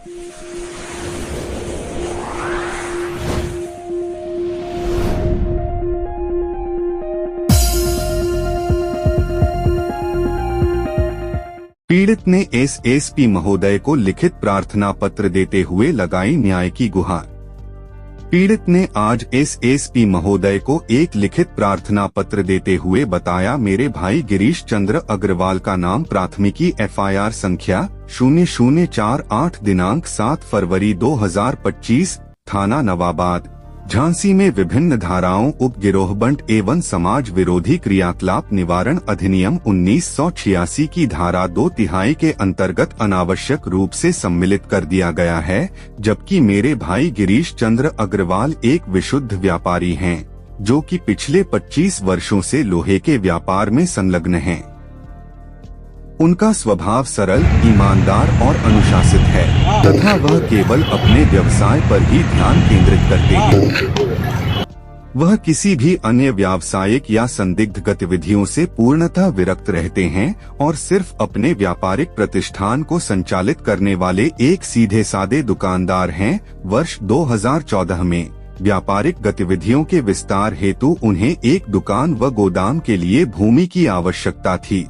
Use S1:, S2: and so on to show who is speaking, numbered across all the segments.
S1: पीड़ित ने एसएसपी महोदय को लिखित प्रार्थना पत्र देते हुए लगाई न्याय की गुहार। पीड़ित ने आज एसएसपी महोदय को एक लिखित प्रार्थना पत्र देते हुए बताया, मेरे भाई गिरीश चंद्र अग्रवाल का नाम प्राथमिकी एफआईआर संख्या 0048 दिनांक 7 फरवरी 2025 थाना नवाबाद झांसी में विभिन्न धाराओं उप गिरोहबंट एवं समाज विरोधी क्रियाकलाप निवारण अधिनियम 1986 की धारा 2/3 के अंतर्गत अनावश्यक रूप से सम्मिलित कर दिया गया है, जबकि मेरे भाई गिरीश चंद्र अग्रवाल एक विशुद्ध व्यापारी हैं, जो कि पिछले 25 वर्षों से लोहे के व्यापार में संलग्न हैं। उनका स्वभाव सरल, ईमानदार और अनुशासित है तथा वह केवल अपने व्यवसाय पर ही ध्यान केंद्रित करते हैं। वह किसी भी अन्य व्यावसायिक या संदिग्ध गतिविधियों से पूर्णतः विरक्त रहते हैं और सिर्फ अपने व्यापारिक प्रतिष्ठान को संचालित करने वाले एक सीधे सादे दुकानदार हैं। वर्ष 2014 में व्यापारिक गतिविधियों के विस्तार हेतु उन्हें एक दुकान व गोदाम के लिए भूमि की आवश्यकता थी।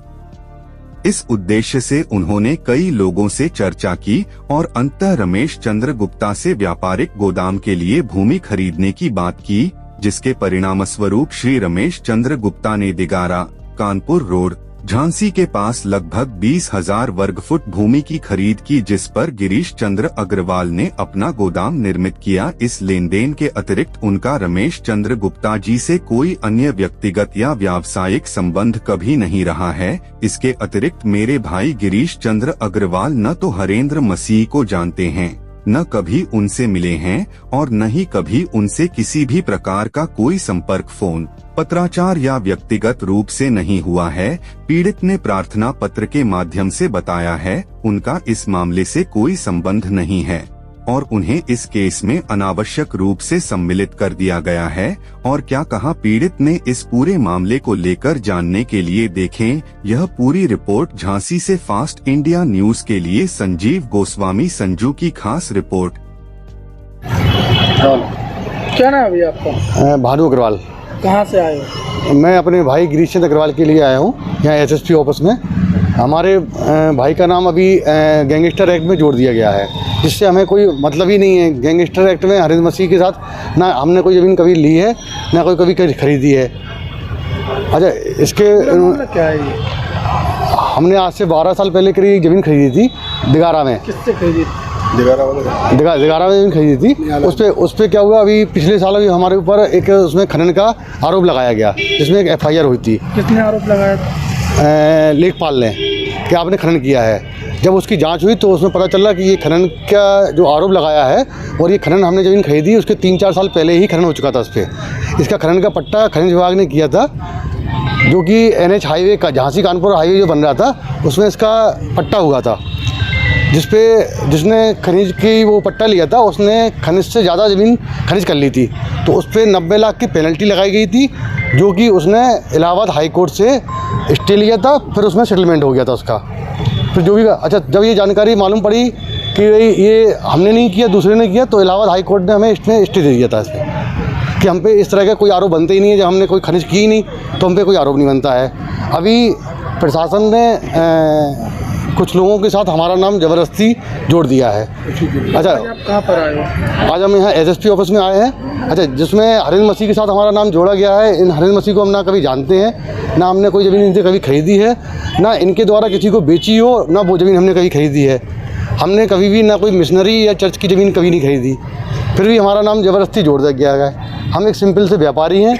S1: इस उद्देश्य से उन्होंने कई लोगों से चर्चा की और अंततः रमेश चंद्र गुप्ता से व्यापारिक गोदाम के लिए भूमि खरीदने की बात की, जिसके परिणामस्वरूप श्री रमेश चंद्र गुप्ता ने दिगारा, कानपुर रोड, झांसी के पास लगभग 20,000 वर्ग फुट भूमि की खरीद की, जिस पर गिरीश चंद्र अग्रवाल ने अपना गोदाम निर्मित किया। इस लेन देन के अतिरिक्त उनका रमेश चंद्र गुप्ता जी से कोई अन्य व्यक्तिगत या व्यावसायिक संबंध कभी नहीं रहा है। इसके अतिरिक्त मेरे भाई गिरीश चंद्र अग्रवाल न तो हरेंद्र मसीह को जानते हैं, न कभी उनसे मिले हैं और न ही कभी उनसे किसी भी प्रकार का कोई संपर्क, फोन, पत्राचार या व्यक्तिगत रूप से नहीं हुआ है। पीड़ित ने प्रार्थना पत्र के माध्यम से बताया है, उनका इस मामले से कोई संबंध नहीं है और उन्हें इस केस में अनावश्यक रूप से सम्मिलित कर दिया गया है। और क्या कहा पीड़ित ने इस पूरे मामले को लेकर जानने के लिए देखें यह पूरी रिपोर्ट। झांसी से फास्ट इंडिया न्यूज के लिए संजीव गोस्वामी संजू की खास रिपोर्ट।
S2: क्या नाम है भैया आपका?
S3: भानु अग्रवाल।
S2: कहाँ से आए हो?
S3: मैं अपने भाई गिरीश चंद्र अग्रवाल के लिए आया हूँ यहाँ एसएसपी ऑफिस में। हमारे भाई का नाम अभी गैंगस्टर एक्ट में जोड़ दिया गया है, जिससे हमें कोई मतलब ही नहीं है। गैंगस्टर एक्ट में हरेंद्र मसीह के साथ ना हमने कोई ज़मीन कभी ली है ना कोई कभी खरीदी है। अच्छा, इसके
S2: क्या है ये?
S3: हमने आज से 12 साल पहले करीब ज़मीन खरीदी थी दिगारा में।
S2: किससे खरीदी?
S3: दिगारा में ज़मीन खरीदी थी। उस पर क्या हुआ, अभी पिछले साल भी हमारे ऊपर एक उसमें खनन का आरोप लगाया गया, जिसमें एक एफआईआर हुई थी।
S2: किसने आरोप लगाया था?
S3: लेखपाल ने, कि आपने खनन किया है। जब उसकी जांच हुई तो उसमें पता चला कि ये खनन का जो आरोप लगाया है और ये खनन हमने ज़मीन खरीदी उसके 3-4 साल पहले ही खनन हो चुका था। उस पर इसका खनन का पट्टा खनिज विभाग ने किया था, जो कि एनएच हाईवे का झांसी कानपुर हाईवे जो बन रहा था उसमें इसका पट्टा हुआ था, जिसने खनिज की वो पट्टा लिया था उसने खनिज से ज़्यादा ज़मीन खनिज कर ली थी। तो उस पर 90 लाख की पेनल्टी लगाई गई थी, जो कि उसने इलाहाबाद हाई कोर्ट से स्टे लिया था। फिर उसमें सेटलमेंट हो गया था उसका। फिर जो भी अच्छा, जब ये जानकारी मालूम पड़ी कि ये हमने नहीं किया दूसरे ने किया, तो इलाहाबाद हाई कोर्ट ने हमें इसमें स्टे दे दिया था इसमें कि हम पे इस तरह का कोई आरोप बनते ही नहीं है। जब हमने कोई खनिज की ही नहीं तो हम पे कोई आरोप नहीं बनता है। अभी प्रशासन ने कुछ लोगों के साथ हमारा नाम ज़बरदस्ती जोड़ दिया है। अच्छा,
S2: आप कहाँ पर आए हो?
S3: आज हम यहाँ एसएसपी ऑफिस में आए हैं। अच्छा, जिसमें हरेंद्र मसीह के साथ हमारा नाम जोड़ा गया है। इन हरेंद्र मसीह को हम ना कभी जानते हैं, ना हमने कोई ज़मीन इनसे कभी खरीदी है, ना इनके द्वारा किसी को बेची हो, ना वो ज़मीन हमने कभी खरीदी है। हमने कभी भी ना कोई मिशनरी या चर्च की ज़मीन कभी नहीं खरीदी, फिर भी हमारा नाम ज़बरदस्ती जोड़ दिया गया है। हम एक सिंपल से व्यापारी हैं,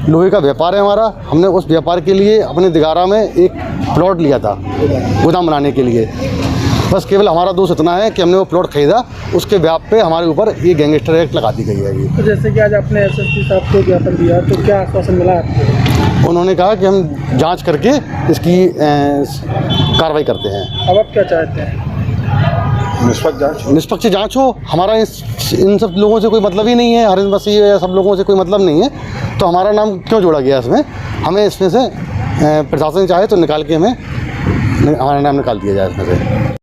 S3: लोहे का व्यापार है हमारा। हमने उस व्यापार के लिए अपने दिगारा में एक प्लॉट लिया था गोदाम बनाने के लिए। बस केवल हमारा दोष इतना है कि हमने वो प्लॉट खरीदा, उसके ब्याप पे हमारे ऊपर ये गैंगस्टर एक्ट लगा दी गई है।
S2: तो जैसे कि आज आपने एसएसपी साहब को ज्ञापन दिया, तो क्या आश्वासन मिला आपको?
S3: उन्होंने कहा कि हम जांच करके इसकी कार्रवाई करते हैं।
S2: अब आप क्या चाहते हैं?
S3: निष्पक्ष जांच हो। हमारा इन सब लोगों से कोई मतलब ही नहीं है, हरेंद्र मसीह या सब लोगों से कोई मतलब नहीं है, तो हमारा नाम क्यों जोड़ा गया इसमें? हमें इसमें से प्रशासन चाहे तो निकाल के हमें हमारा नाम निकाल दिया जाए इसमें से।